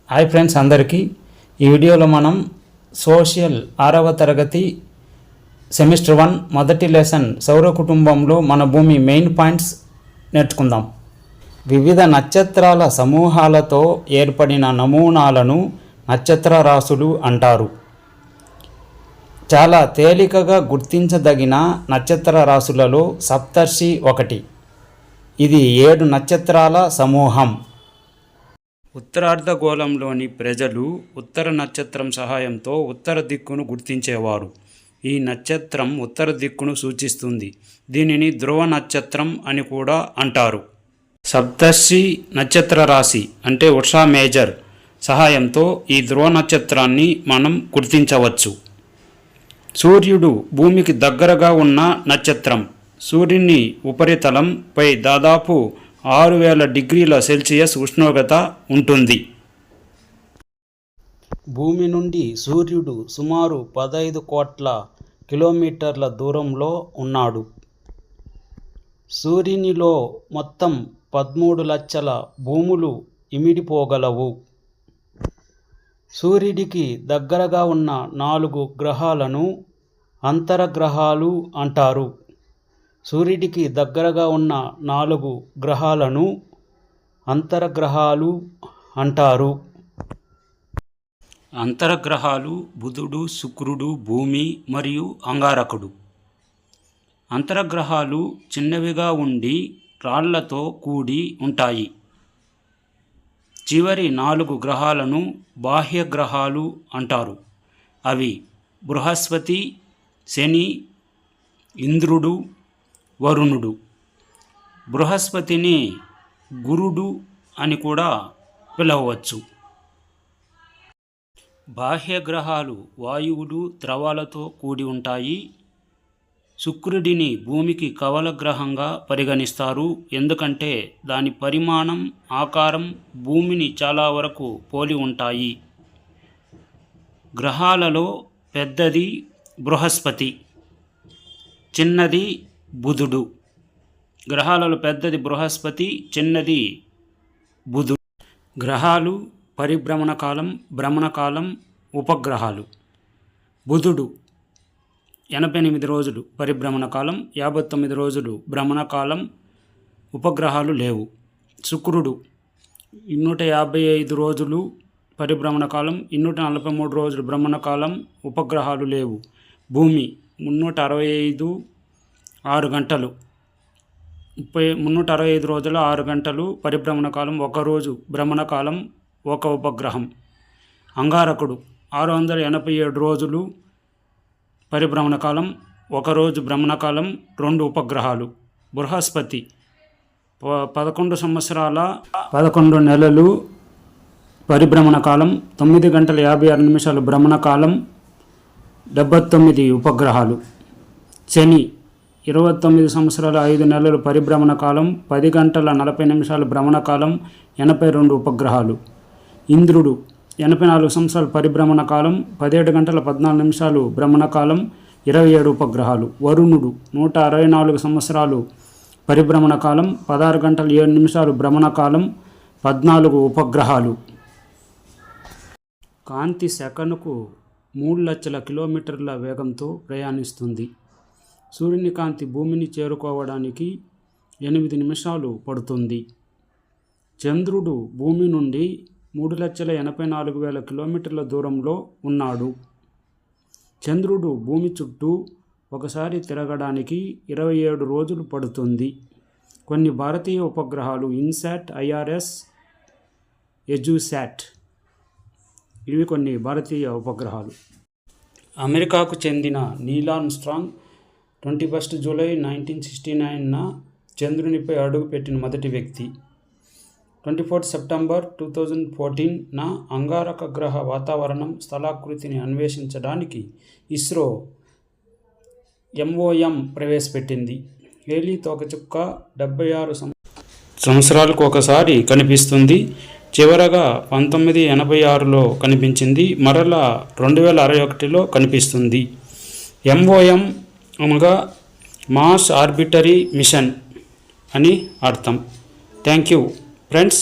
Hi friends అందరికీ ఈ వీడియోలో మనం సోషల్ 6వ తరగతి సెమిస్టర్ 1 మొదటి లెసన్ సౌర కుటుంబంలో మన భూమి మెయిన్ పాయింట్స్ నేర్చుకుందాం. వివిధ నక్షత్రాల సమూహాలతో ఏర్పడిన నమూనాలను నక్షత్ర రాశులు అంటారు. చాలా తేలికగా గుర్తించదగిన నక్షత్ర రాశులలో సప్తర్షి ఒకటి. ఇది 7 నక్షత్రాల సమూహం. ఉత్తరార్ధగోళంలోని ప్రజలు ఉత్తర నక్షత్రం సహాయంతో ఉత్తర దిక్కును గుర్తించేవారు. ఈ నక్షత్రం ఉత్తర దిక్కును సూచిస్తుంది. దీనిని ధ్రువ నక్షత్రం అని కూడా అంటారు. సప్తర్షి నక్షత్ర రాశి అంటే ఉర్సా మేజర్ సహాయంతో ఈ ధ్రువ నక్షత్రాన్ని మనం గుర్తించవచ్చు. సూర్యుడు భూమికి దగ్గరగా ఉన్న నక్షత్రం. సూర్యుని ఉపరితలం పై దాదాపు 6000 డిగ్రీల సెల్సియస్ ఉష్ణోగ్రత ఉంటుంది. భూమి నుండి సూర్యుడు సుమారు 15 కోట్ల కిలోమీటర్ల దూరంలో ఉన్నాడు. సూర్యునిలో మొత్తం 13 లక్షల భూములు ఇమిడిపోగలవు. సూర్యుడికి దగ్గరగా ఉన్న 4 గ్రహాలను అంతరగ్రహాలు అంటారు. సూర్యుడికి దగ్గరగా ఉన్న 4 గ్రహాలను అంతరగ్రహాలు అంటారు. అంతరగ్రహాలు బుధుడు, శుక్రుడు, భూమి మరియు అంగారకుడు. అంతరగ్రహాలు చిన్నవిగా ఉండి రాళ్లతో కూడి ఉంటాయి. చివరి 4 గ్రహాలను బాహ్య గ్రహాలు అంటారు. అవి బృహస్పతి, శని, ఇంద్రుడు, వరుణుడు. బృహస్పతిని గురుడు అని కూడా పిలవవచ్చు. బాహ్య గ్రహాలు వాయువులు, ద్రవాలతో కూడి ఉంటాయి. శుక్రుడిని భూమికి కవల గ్రహంగా పరిగణిస్తారు. ఎందుకంటే దాని పరిమాణం, ఆకారం భూమిని చాలా వరకు పోలి ఉంటాయి. గ్రహాలలో పెద్దది బృహస్పతి, చిన్నది బుధుడు. గ్రహాలలో పెద్దది బృహస్పతి, చిన్నది బుధుడు. గ్రహాలు, పరిభ్రమణ కాలం, భ్రమణ కాలం, ఉపగ్రహాలు. బుధుడు 88 రోజులు పరిభ్రమణ కాలం, 59 రోజులు భ్రమణ కాలం, ఉపగ్రహాలు లేవు. శుక్రుడు 255 రోజులు పరిభ్రమణ కాలం, 243 రోజులు భ్రమణ కాలం, ఉపగ్రహాలు లేవు. భూమి 365 6 గంటలు 365 రోజుల 6 గంటలు పరిభ్రమణ కాలం, 1 రోజు భ్రమణ కాలం, 1 ఉపగ్రహం. అంగారకుడు 687 రోజులు పరిభ్రమణ కాలం, 1 రోజు భ్రమణ కాలం, 2 ఉపగ్రహాలు. బృహస్పతి 11 సంవత్సరాల 11 నెలలు పరిభ్రమణ కాలం, 9 గంటల 56 నిమిషాలు భ్రమణ కాలం, 79 ఉపగ్రహాలు. శని 29 సంవత్సరాల 5 నెలలు పరిభ్రమణ కాలం, 10 గంటల 40 నిమిషాలు భ్రమణ కాలం, 82 ఉపగ్రహాలు. ఇంద్రుడు 84 సంవత్సరాల పరిభ్రమణ కాలం, 17 గంటల 14 నిమిషాలు భ్రమణ కాలం, 27 ఉపగ్రహాలు. వరుణుడు 164 సంవత్సరాలు పరిభ్రమణ కాలం, 16 గంటల 7 నిమిషాలు భ్రమణ కాలం, 14 ఉపగ్రహాలు. కాంతి సెకనుకు 3 లక్షల కిలోమీటర్ల వేగంతో ప్రయాణిస్తుంది. సూర్యుని కాంతి భూమిని చేరుకోవడానికి 8 నిమిషాలు పడుతుంది. చంద్రుడు భూమి నుండి 3,84,000 కిలోమీటర్ల దూరంలో ఉన్నాడు. చంద్రుడు భూమి చుట్టూ ఒకసారి తిరగడానికి 27 రోజులు పడుతుంది. కొన్ని భారతీయ ఉపగ్రహాలు ఇన్సాట్, IRS, ఎజుసాట్ ఇవి కొన్ని భారతీయ ఉపగ్రహాలు. అమెరికాకు చెందిన నీల్ ఆర్మ్స్ట్రాంగ్ 21 జూలై 1969న చంద్రునిపై అడుగుపెట్టిన మొదటి వ్యక్తి. 24 సెప్టెంబర్ 2014న అంగారక గ్రహ వాతావరణం స్థలాకృతిని అన్వేషించడానికి ఇస్రో MOM ప్రవేశపెట్టింది. హేలీ తోకచుక్క 76 సంవత్సరాలకు ఒకసారి కనిపిస్తుంది. చివరగా 1986లో కనిపించింది. మరలా 2061లో కనిపిస్తుంది. MOM అనగా మాస్ ఆర్బిటరీ మిషన్ అని అర్థం. Thank you friends.